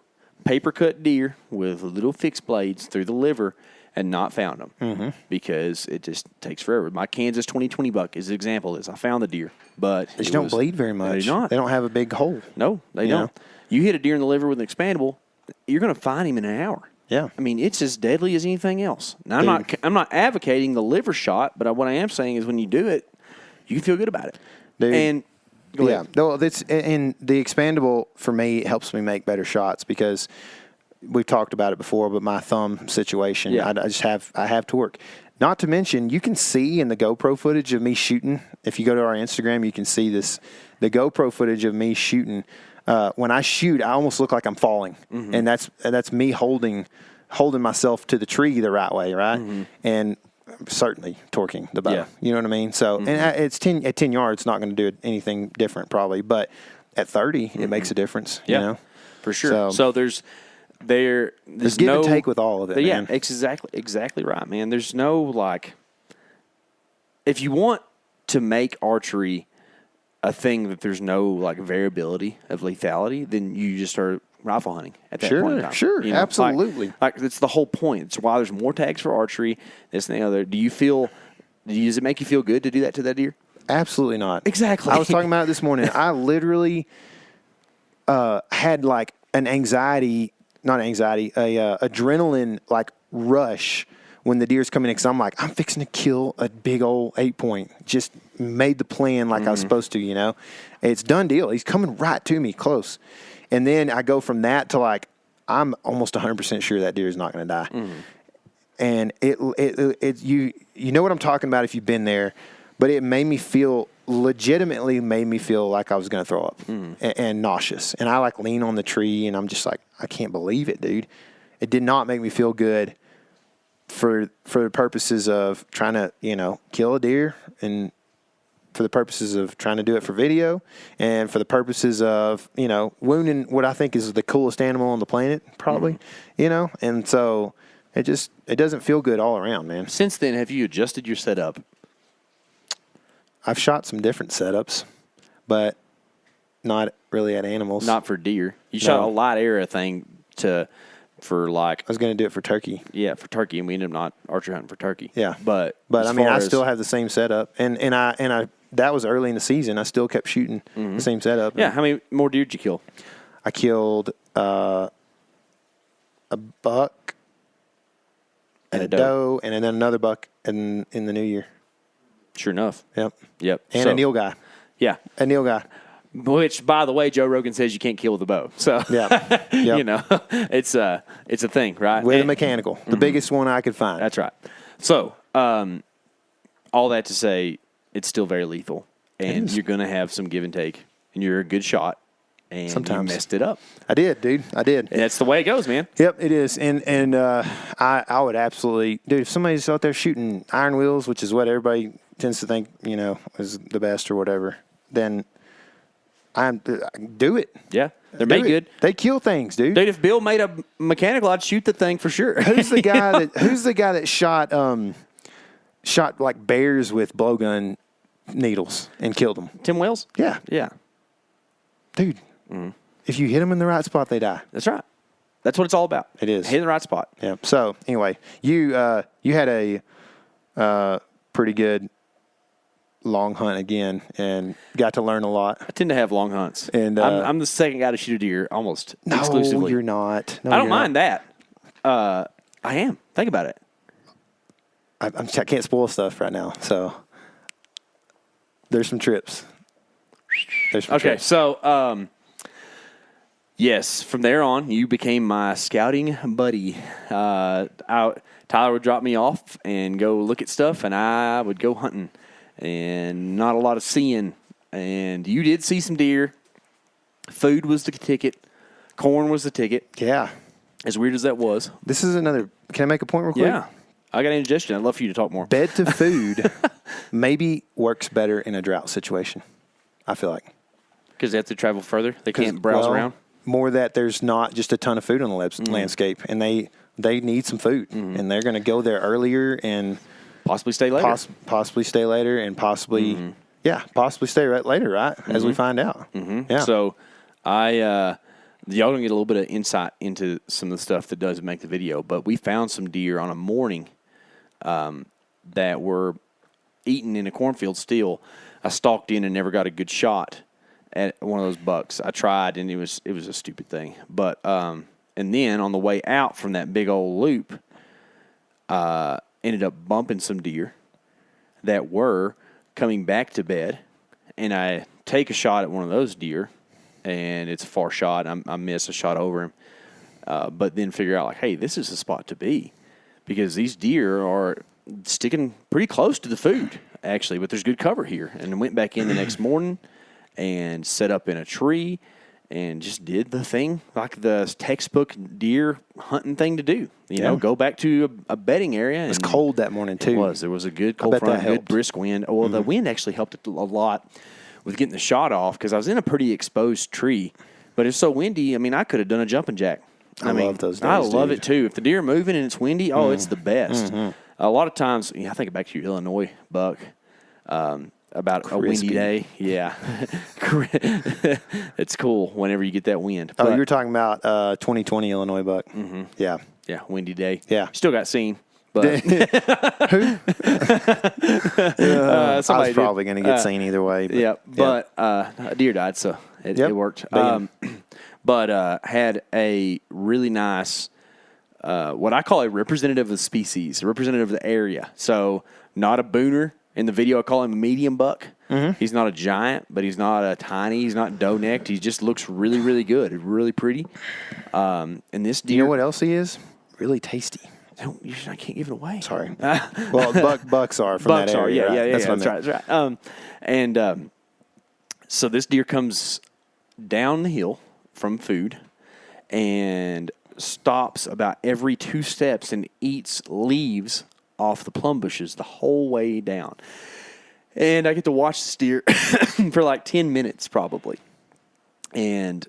S1: paper cut deer with little fixed blades through the liver and not found them because it just takes forever. My Kansas 2020 buck is an example of this. I found the deer, but
S2: they just don't bleed very much.
S1: They don't
S2: have a big hole.
S1: No, they don't. You hit a deer in the liver with an expandable, you're going to find him in an hour.
S2: Yeah.
S1: I mean, it's as deadly as anything else. Now, I'm not advocating the liver shot, but what I am saying is when you do it, you can feel good about it.
S2: Dude.
S1: And go ahead.
S2: No, and the expandable for me helps me make better shots because we've talked about it before, but my thumb situation, I have torque. Not to mention, you can see in the GoPro footage of me shooting. If you go to our Instagram, you can see this. The GoPro footage of me shooting. When I shoot, I almost look like I'm falling, and that's me holding myself to the tree the right way, right? And certainly torquing the bow.
S1: Yeah.
S2: You know what I mean? So, and it's at 10 yards, it's not going to do anything different probably, but at 30, it makes a difference.
S1: Yeah,
S2: you know?
S1: for sure. So there's give
S2: and take with all of it.
S1: Yeah,
S2: man.
S1: exactly right, man. There's no like, if you want to make archery a thing that there's no like variability of lethality, then you just start rifle hunting at that point in time.
S2: Sure,
S1: You know,
S2: absolutely.
S1: Like that's the whole point. It's why there's more tags for archery. This and the other. Does it make you feel good to do that to that deer?
S2: Absolutely not.
S1: Exactly.
S2: I was talking about it this morning. I literally had like an adrenaline like rush when the deer's coming in, because I'm like, I'm fixing to kill a big old 8-point. Just made the plan like I was supposed to, you know. It's done deal. He's coming right to me close. And then I go from that to like, I'm almost 100% sure that deer is not going to die. And you know what I'm talking about if you've been there, but it legitimately made me feel like I was going to throw up and nauseous. And I like lean on the tree and I'm just like, I can't believe it, dude. It did not make me feel good for the purposes of trying to, you know, kill a deer, and for the purposes of trying to do it for video, and for the purposes of, you know, wounding what I think is the coolest animal on the planet, probably, you know? And so it doesn't feel good all around, man.
S1: Since then, have you adjusted your setup?
S2: I've shot some different setups, but not really at animals.
S1: Not for deer. You shot a light arrow thing for like.
S2: I was going to do it for turkey.
S1: Yeah, for turkey, and we ended up not archery hunting for turkey.
S2: Yeah,
S1: but
S2: I mean, I still have the same setup, and I that was early in the season. I still kept shooting the same setup.
S1: Yeah, how many more deer did you kill?
S2: I killed a buck and a doe, and then another buck in the new year.
S1: Sure enough.
S2: Yep.
S1: So,
S2: And a Neil guy.
S1: Yeah.
S2: A Neil guy.
S1: Which, by the way, Joe Rogan says you can't kill with a bow. So,
S2: Yep.
S1: you know, it's a thing, right?
S2: With a mechanical. The biggest one I could find.
S1: That's right. So, all that to say, it's still very lethal. And you're going to have some give and take. And you're a good shot. And
S2: sometimes
S1: you messed it up.
S2: I did, dude. I did.
S1: And that's the way it goes, man.
S2: Yep, it is. And I would absolutely, dude, if somebody's out there shooting iron wheels, which is what everybody tends to think, you know, is the best or whatever, then do it.
S1: Yeah. They're made good.
S2: They kill things, dude.
S1: Dude, if Bill made a mechanical, I'd shoot the thing for sure.
S2: Who's the guy that shot like bears with blowgun needles and killed them?
S1: Tim Wells?
S2: Yeah.
S1: Yeah.
S2: Dude, if you hit them in the right spot, they die.
S1: That's right. That's what it's all about.
S2: It is.
S1: Hitting the right spot.
S2: Yeah. So, anyway, you had a pretty good long hunt again and got to learn a lot.
S1: I tend to have long hunts.
S2: And
S1: I'm the second guy to shoot a deer almost exclusively.
S2: No, you're not. No,
S1: I don't mind that. I am. Think about it.
S2: I can't spoil stuff right now. So, there's some trips.
S1: Okay, so yes, from there on, you became my scouting buddy. Tyler would drop me off and go look at stuff, and I would go hunting, and not a lot of seeing. And you did see some deer. Food was the ticket. Corn was the ticket.
S2: Yeah.
S1: As weird as that was.
S2: This is another. Can I make a point real quick?
S1: Yeah. I got an indigestion. I'd love for you to talk more.
S2: Bed to food maybe works better in a drought situation, I feel like.
S1: Because they have to travel further? They can't browse around?
S2: More that there's not just a ton of food on the landscape, and they need some food, and they're going to go there earlier and
S1: possibly stay later.
S2: Possibly stay later, and possibly stay later, right? As we find out. Yeah.
S1: So y'all gonna get a little bit of insight into some of the stuff that doesn't make the video, but we found some deer on a morning that were eaten in a cornfield still. I stalked in and never got a good shot at one of those bucks. I tried, and it was a stupid thing. But and then on the way out from that big old loop, ended up bumping some deer that were coming back to bed, and I take a shot at one of those deer, and it's a far shot. I miss a shot over him, but then figure out like, hey, this is the spot to be, because these deer are sticking pretty close to the food, actually, but there's good cover here. And went back in the next morning and set up in a tree and just did the thing like the textbook deer hunting thing to do. You know, go back to a bedding area.
S2: It was cold that morning, too.
S1: It was. There was a good cold front, good brisk wind. Well, the wind actually helped it a lot with getting the shot off because I was in a pretty exposed tree. But it's so windy, I mean, I could have done a jumping jack.
S2: I love those days,
S1: I love it, too. If the deer are moving and it's windy, it's the best. A lot of times, I think back to your Illinois buck, about
S2: Crispy.
S1: a windy day. Yeah. It's cool whenever you get that wind.
S2: Oh, you're talking about 2020 Illinois buck. Mm-hmm. Yeah.
S1: Yeah, windy day.
S2: Yeah.
S1: Still got seen. But
S2: Who? I was probably going to get seen either way. But,
S1: yeah, but a deer died, so it worked. But had a really nice, what I call a representative of the species, a representative of the area. So not a booner. In the video, I call him a medium buck. Mm-hmm. He's not a giant, but he's not a tiny. He's not doe-necked. He just looks really, really good, really pretty. And this deer.
S2: You know what else he is? Really tasty.
S1: I can't give it away.
S2: Sorry. Well, bucks are from that area.
S1: Yeah,
S2: right?
S1: That's right. So this deer comes down the hill from food and stops about every 2 steps and eats leaves off the plum bushes the whole way down. And I get to watch this deer for like 10 minutes probably. And,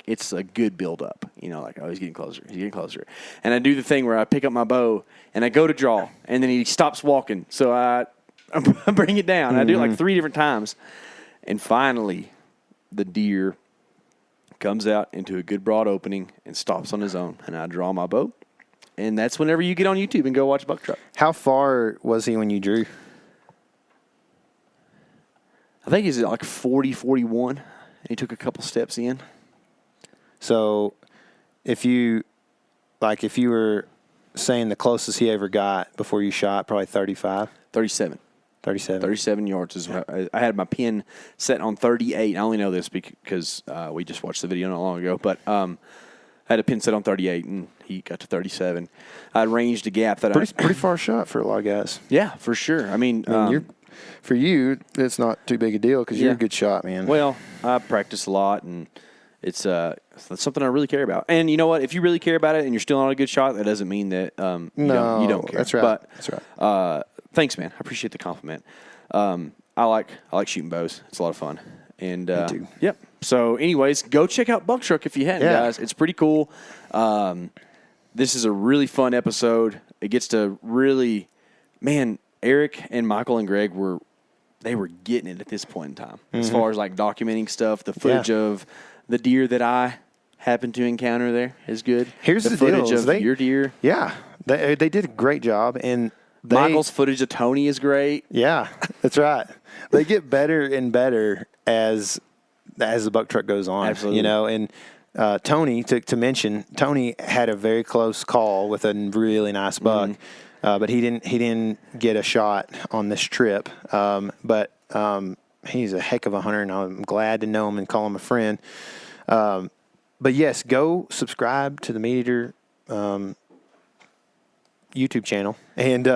S1: it's a good build-up. He's getting closer. He's getting closer. And I do the thing where I pick up my bow and I go to draw. And then he stops walking. So I bring it down. Mm-hmm. I do it like 3 different times. And finally, the deer comes out into a good broad opening and stops on his own. And I draw my bow. And that's whenever you get on YouTube and go watch Buck Truck.
S2: How far was he when you drew?
S1: I think he's at like 40, 41. And he took a couple steps in.
S2: So if you were saying the closest he ever got before you shot, probably 35?
S1: 37. 37 yards. I had my pin set on 38. I only know this because we just watched the video not long ago. But I had a pin set on 38, and he got to 37. I ranged a gap that
S2: pretty far shot for a lot of guys.
S1: Yeah, for sure. I mean
S2: for you, it's not too big a deal because you're a good shot, man.
S1: Well, I practice a lot, and it's something I really care about. And you know what? If you really care about it and you're still not a good shot, that doesn't mean that you don't care.
S2: That's right.
S1: But,
S2: that's right.
S1: Thanks, man. I appreciate the compliment. I like shooting bows. It's a lot of fun. And
S2: Me too.
S1: Yep. So, anyways, go check out Buck Truck if you hadn't, guys. It's pretty cool. This is a really fun episode. It gets to really, man. Eric and Michael and Greg were getting it at this point in time as far as like documenting stuff. The footage of the deer that I happened to encounter there is good.
S2: Here's the
S1: footage
S2: deal,
S1: of your deer.
S2: Yeah, they did a great job, and
S1: Michael's footage of Tony is great.
S2: Yeah, that's right. They get better and better as the Buck Truck goes on.
S1: Absolutely.
S2: And Tony, to mention, Tony had a very close call with a really nice buck. But he didn't get a shot on this trip. But he's a heck of a hunter, and I'm glad to know him and call him a friend. But yes, go subscribe to the MeatEater YouTube channel, and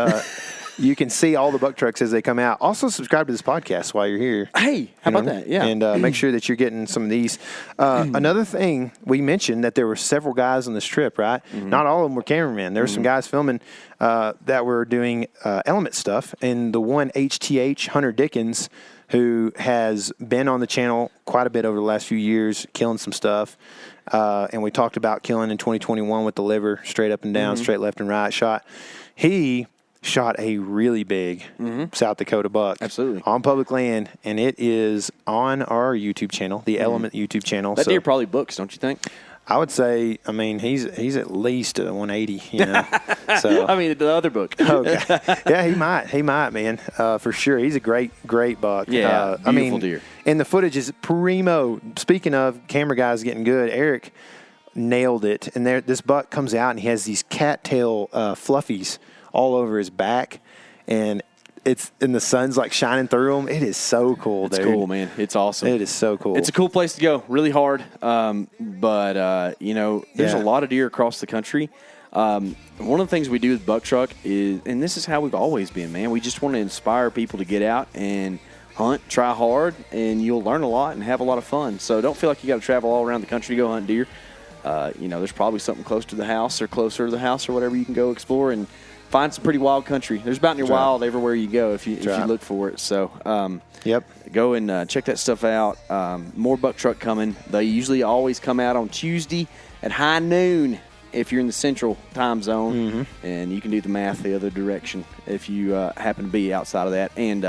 S2: you can see all the buck trucks as they come out. Also, subscribe to this podcast while you're here.
S1: Hey, how about that? Yeah.
S2: And make sure that you're getting some of these. Another thing, we mentioned that there were several guys on this trip, right? Mm-hmm. Not all of them were cameramen. There were some guys filming that were doing element stuff. And the one, HTH, Hunter Dickens, who has been on the channel quite a bit over the last few years, killing some stuff. And we talked about killing in 2021 with the liver, straight up and down, straight left and right shot. He shot a really big South Dakota buck.
S1: Absolutely.
S2: On public land, and it is on our YouTube channel, the Element YouTube channel.
S1: That deer probably books, don't you think?
S2: I would say, he's at least 180, So
S1: I mean, the other book.
S2: Okay. Yeah, he might, man, for sure. He's a great buck.
S1: Yeah, beautiful deer.
S2: And the footage is primo. Speaking of camera guys getting good, Eric nailed it. And this buck comes out, and he has these cattail fluffies all over his back, and the sun's like shining through them. It is so cool, dude.
S1: It's cool, man. It's awesome.
S2: It is so cool.
S1: It's a cool place to go. Really hard, but there's a lot of deer across the country. One of the things we do with Buck Truck is, and this is how we've always been, man, we just want to inspire people to get out and hunt, try hard, and you'll learn a lot and have a lot of fun. So don't feel like you got to travel all around the country to go hunt deer. There's probably something close to the house or closer to the house or whatever you can go explore and find some pretty wild country. There's about near wild everywhere you go if you look for it. So go and check that stuff out. More Buck Truck coming. They usually always come out on Tuesday at high noon if you're in the central time zone, and you can do the math the other direction if you happen to be outside of that. And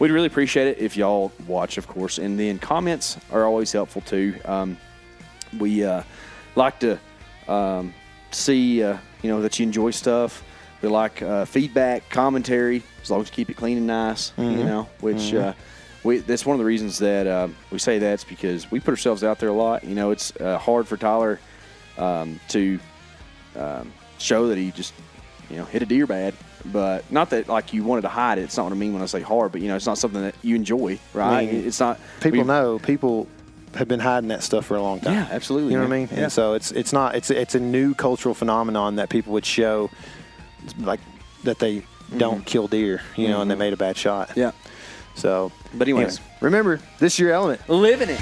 S1: we'd really appreciate it if y'all watch, of course. And then comments are always helpful too. We like to see that you enjoy stuff. We like feedback, commentary, as long as you keep it clean and nice. That's one of the reasons that we say that's because we put ourselves out there a lot. It's hard for Tyler to show that he just hit a deer bad, but not that like you wanted to hide it. It's not what I mean when I say hard, but it's not something that you enjoy, right? It's not.
S2: People have been hiding that stuff for a long time.
S1: Yeah, absolutely.
S2: You know what I mean? Yeah. And so it's not a new cultural phenomenon that people would show, like that they don't kill deer, and they made a bad shot.
S1: Yeah.
S2: So,
S1: but anyways,
S2: remember, this is your element.
S1: Living it.